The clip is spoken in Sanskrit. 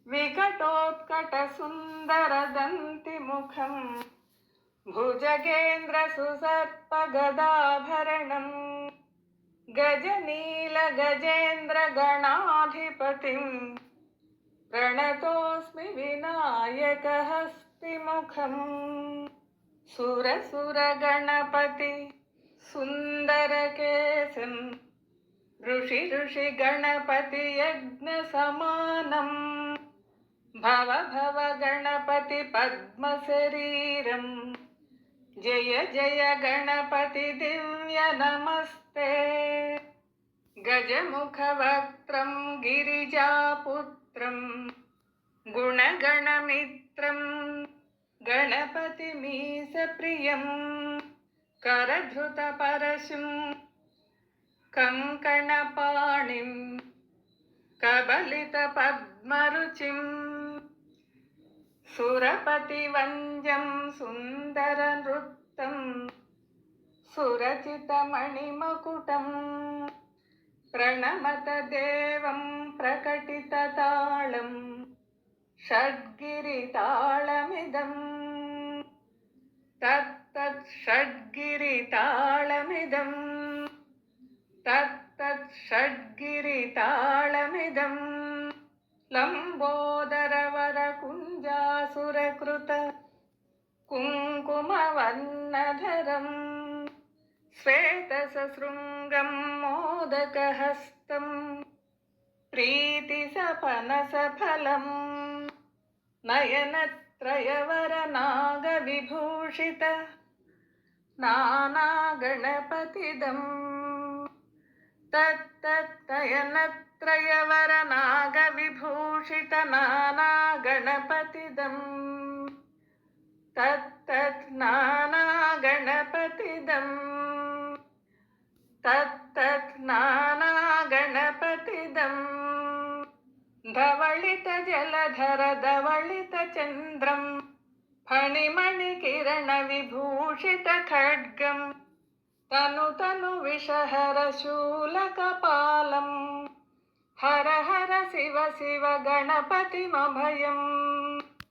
विकटोत्कटसुन्दरदन्तिमुखम् भुजगेन्द्रसुसर्पगदाभरणम् गजनीलगजेन्द्रगणाधिपतिम् प्रणतोऽस्मि विनायकहस्तिमुखम् सुरसुरगणपति सुन्दरकेसम् ऋषि गणपति यज्ञसमानम् भव भव गणपति पद्मशरीरम् जय जय गणपति दिव्य नमस्ते गजमुखवक्त्रम् गिरिजापुत्रम् गुणगणमित्रम् गणपतिमीशप्रियम् करधृतपरशुम् कङ्कणपाणिम् कबलितपद्मरुचिम् सुरपतिवन्द्यम् सुन्दरनृत्तम् सुरचितमणिमकुटम् प्रणमत देवं प्रकटितताळम् षड्गिरिताळमिदम् तत्तत् षड्गिरिताळमिदम् तत्तत् षड्गिरिताळमिदम् लम्बोदरवरकुञ्जासुरकृत कुङ्कुमवर्णधरम् श्वेतसशृङ्गम् मोदकहस्तम् प्रीतिसपनसफलम् नयनत्रयवरनागविभूषित नानागणपतिदम् तत्तत्नयनत्रयवरनागविभूषित नानागणपतिदम् तत्तत् नानागणपतिदम् तत्तत् नानागणपतिदम् धवलितजलधर धवलितचन्द्रम् फणिमणिकिरणविभूषितखड्गम् तनु विषहर शूलकपालम् हर हर शिव शिव गणपतिमभयम्